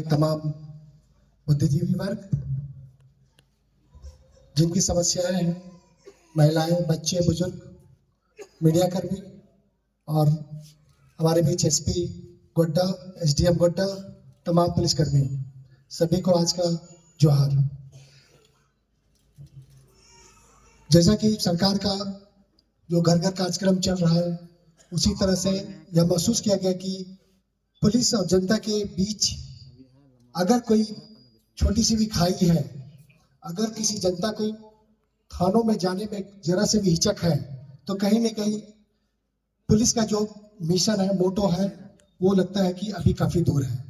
तमाम बुद्धिजीवी वर्ग जिनकी समस्याएं हैं, महिलाएं, बच्चे, बुजुर्ग, मीडिया कर्मी और हमारे बीच एसपी गोड्डा, एसडीएम गोड्डा, तमाम पुलिसकर्मी, सभी को आज का जोहार। जैसा कि सरकार का जो घर घर कार्यक्रम चल रहा है, उसी तरह से यह महसूस किया गया कि पुलिस और जनता के बीच अगर कोई छोटी सी भी खाई है, अगर किसी जनता को थानों में जाने में जरा से भी हिचक है, तो कहीं न कहीं पुलिस का जो मिशन है, मोटो है, वो लगता है कि अभी काफी दूर है।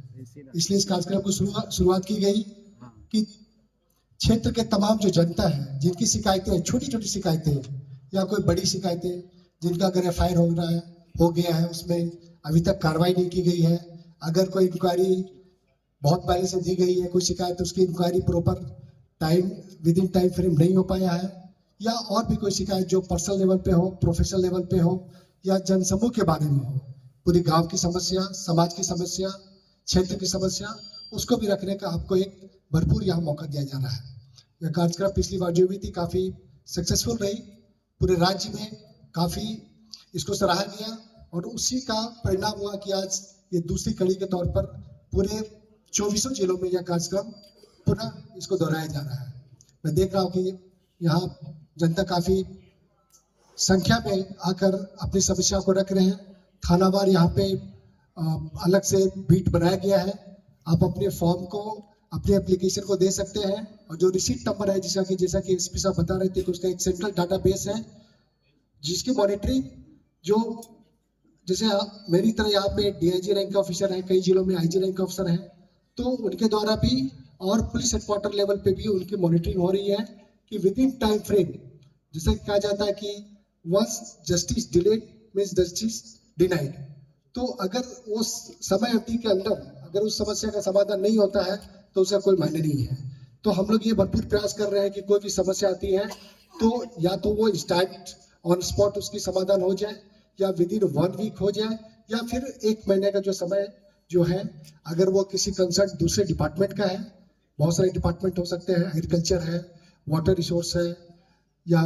इसलिए इस कार्यक्रम को शुरुआत की गई कि क्षेत्र के तमाम जो जनता है, जिनकी शिकायतें, छोटी छोटी शिकायतें या कोई बड़ी शिकायतें, जिनका अगर एफआईआर हो गया है, उसमें अभी तक कार्रवाई नहीं की गई है, अगर कोई इंक्वायरी बहुत पहले से दी गई है, कोई शिकायत, उसकी inquiry proper within time frame नहीं हो पाया है, या और भी कोई शिकायत जो पर्सनल लेवल पे हो, प्रोफेशनल लेवल पे हो, या जनसमूह के बारे में हो, पूरी गांव की समस्या, समाज की समस्या, क्षेत्र की समस्या, उसको भी रखने का आपको एक भरपूर यहाँ मौका दिया जा रहा है। यह कार्यक्रम पिछली बार जो हुई थी काफी सक्सेसफुल रही, पूरे राज्य में काफी इसको सराहा गया और उसी का परिणाम हुआ कि आज ये दूसरी कड़ी के तौर पर पूरे 24 जिलों में यह कार्यक्रम पुनः इसको दोहराया जा रहा है। मैं देख रहा हूँ कि यहाँ जनता काफी संख्या में आकर अपनी समस्या को रख रहे हैं। थानावार यहाँ पे अलग से बीट बनाया गया है। आप अपने फॉर्म को, अपने एप्लीकेशन को दे सकते हैं और जो रिसीट नंबर है, जैसा कि एसपी साहब बता रहे थे कि उसका एक सेंट्रल डाटाबेस है जिसकी मॉनिटरिंग जो जैसे मेरी तरह यहाँ पे डीआईजी रैंक का ऑफिसर है, कई जिलों में आईजी रैंक का ऑफिसर है, तो उनके द्वारा भी और पुलिस हेडक्वार्टर लेवल पे भी उनकी मॉनिटरिंग हो रही है कि विद इन टाइम फ्रेम, जैसे कहा जाता है कि once justice delayed means justice denied, तो अगर वो समय अवधि के अंदर अगर उस समस्या का समाधान नहीं होता है तो उसका कोई मायने नहीं है। तो हम लोग ये भरपूर प्रयास कर रहे हैं कि कोई भी समस्या आती है तो या तो वो इंस्टेंट ऑन स्पॉट उसकी समाधान हो जाए, या विद इन 1 वीक हो जाए, या फिर 1 महीने का जो समय जो है, अगर वो किसी कंसर्न दूसरे डिपार्टमेंट का है, बहुत सारे डिपार्टमेंट हो सकते हैं, एग्रीकल्चर है, वाटर रिसोर्स है, या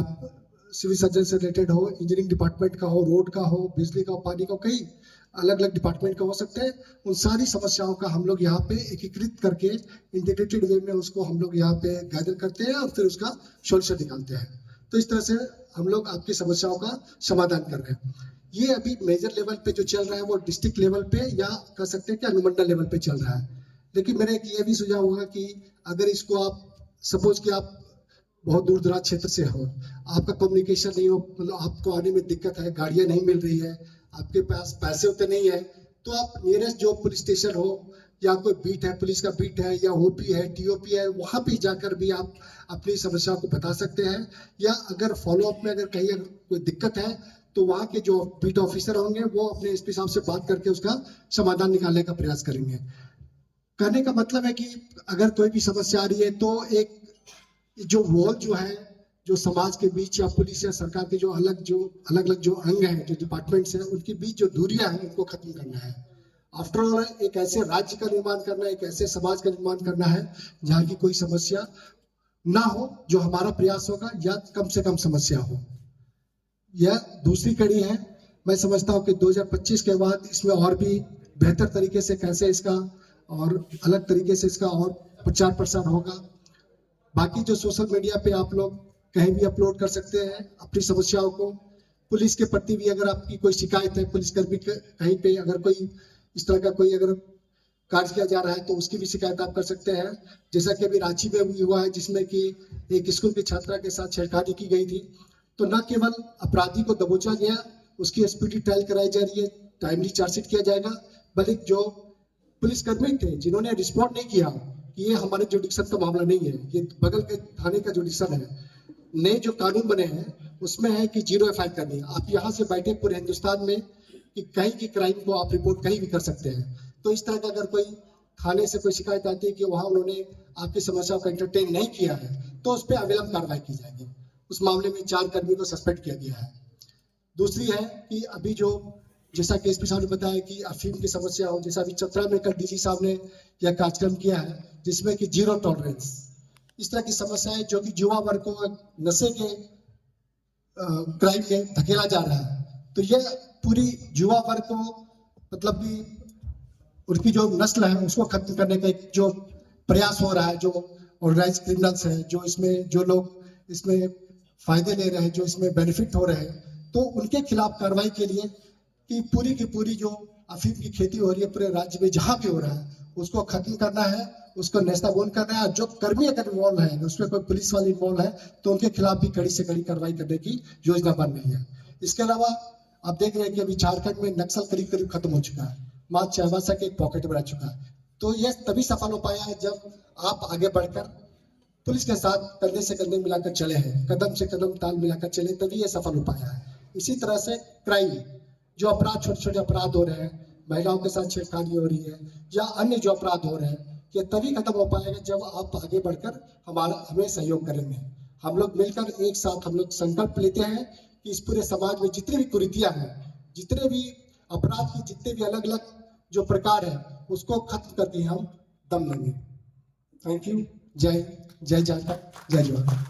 सिविल सर्जन से रिलेटेड हो, इंजीनियरिंग डिपार्टमेंट का हो, रोड का हो, बिजली का हो, पानी का हो, कई अलग अलग डिपार्टमेंट का हो सकते हैं। उन सारी समस्याओं का हम लोग यहाँ पे एकीकृत करके इंटीग्रेटेड वे में उसको हम लोग यहाँ पे गैदर करते हैं और फिर उसका सोल्यूशन निकालते हैं। तो इस तरह से हम लोग आपकी समस्याओं का समाधान कर रहे हैं। ये अभी मेजर लेवल पे जो चल रहा है वो डिस्ट्रिक्ट लेवल पे या कह सकते हैं कि अनुमंडल लेवल पे चल रहा है। लेकिन मेरा एक ये भी सुझाव होगा कि अगर इसको आप सपोज कि आप बहुत दूर दराज क्षेत्र से हो, आपका कम्युनिकेशन नहीं हो, मतलब आपको आने में दिक्कत है, गाड़ियां नहीं मिल रही है, आपके पास पैसे उतने नहीं है, तो आप नियरेस्ट जो पुलिस स्टेशन हो या कोई बीट है, पुलिस का बीट है या ओपी है, टीओपी है, वहां पे जाकर भी आप अपनी समस्या को बता सकते हैं। या अगर फॉलोअप में अगर कहीं अगर कोई दिक्कत है तो वहाँ के जो बीट ऑफिसर होंगे वो अपने एसपी साहब से बात करके उसका समाधान निकालने का प्रयास करेंगे। कहने का मतलब है कि अगर कोई भी समस्या आ रही है तो एक जो वॉल जो है, जो समाज के बीच या पुलिस या सरकार के जो अलग अलग जो अंग हैं, जो डिपार्टमेंट्स हैं, उनके बीच जो दूरियां हैं उनको खत्म करना है। आफ्टर ऑल एक ऐसे राज्य का निर्माण करना है, एक ऐसे समाज का निर्माण करना है जहाँ की कोई समस्या ना हो, जो हमारा प्रयास होगा, या कम से कम समस्या हो। यह दूसरी कड़ी है। मैं समझता हूँ कि 2025 के बाद इसमें और भी बेहतर तरीके से कैसे इसका और अलग तरीके से इसका और प्रचार प्रसार होगा। बाकी जो सोशल मीडिया पे आप लोग कहीं भी अपलोड कर सकते हैं अपनी समस्याओं को। पुलिस के प्रति भी अगर आपकी कोई शिकायत है, पुलिसकर्मी कहीं पे अगर कोई इस तरह का कोई अगर कार्य किया जा रहा है तो उसकी भी शिकायत आप कर सकते हैं। जैसा कि अभी रांची में भी हुआ है, जिसमें कि एक स्कूल की छात्रा के साथ छेड़खानी की गई थी, तो न केवल अपराधी को दबोचा गया, उसकी स्पीडी ट्रायल कराई जा रही है, टाइमली चार्जशीट किया जाएगा, बल्कि जो पुलिसकर्मी थे जिन्होंने रिस्पॉन्ड नहीं किया कि ये हमारे जुडिक्शन का मामला नहीं है, ये बगल के थाने का जुडिक्शन है, नए जो कानून बने हैं उसमें है कि 0 एफआईआर करनी है। आप यहाँ से बैठे पूरे हिंदुस्तान में कि कहीं की क्राइम को आप रिपोर्ट कहीं भी कर सकते हैं। तो इस तरह का अगर कोई थाने से कोई शिकायत आती है कि वहाँ उन्होंने आपकी समस्याओं को एंटरटेन नहीं किया है तो उस पर अविलंब कार्रवाई की जाएगी। उस मामले में 4 कर्मी को सस्पेंड किया गया है। दूसरी है कि अभी जो जैसा कि एसपी साहब ने बताया कि अफीम की समस्या हो, जैसा अभी चतरा में कल डीजी साहब ने यह कार्यक्रम किया है जिसमें कि जीरो टॉलरेंस, इस तरह की समस्याएं जो कि युवा वर्ग को नशे के क्राइम में धकेला जा रहा है। तो यह पूरी युवा वर्ग को मतलब कि उनकी जो नस्ल है उसको खत्म करने का एक जो प्रयास हो रहा है, जो ऑर्गेनाइज क्रिमिनल्स है, जो इसमें जो लोग इसमें फायदे ले रहे हैं, जो इसमें बेनिफिट हो रहे हैं, तो उनके खिलाफ कार्रवाई के लिए कि पूरी की पूरी जो अफीम की खेती हो रही है पूरे राज्य में जहां भी हो रहा है उसको खत्म करना है, उसको नेस्ताबूद करना है। जो कर्मी अगर इन्वॉल्व है, उसमें कोई पुलिस वाले इन्वॉल्व है तो उनके खिलाफ भी कड़ी से कड़ी कार्रवाई करने की योजना बन रही है। इसके अलावा आप देख रहे हैं कि अभी झारखंड में नक्सल करीब करीब खत्म हो चुका है, मात्र चाईबासा के एक पॉकेट में रह चुका है। तो यह तभी सफल हो पाया है जब आप आगे बढ़कर पुलिस के साथ कंधे से कंधे मिलाकर चले हैं, कदम से कदम ताल मिलाकर चले, तभी ये सफल हो पाया है। इसी तरह से क्राइम, जो अपराध, छोटे छोटे अपराध हो रहे हैं, महिलाओं के साथ छेड़खानी हो रही है या अन्य जो अपराध हो रहे हैं, ये तभी खत्म हो पाएगा जब आप आगे बढ़कर हमें सहयोग करेंगे। हम लोग मिलकर एक साथ हम लोग संकल्प लेते हैं कि इस पूरे समाज में जितनी भी कुरीतियां हैं, जितने भी अपराध की जितने भी अलग अलग जो प्रकार है उसको खत्म करके हम दम लेंगे। Thank you. जय झारखंड, जय जवाहर।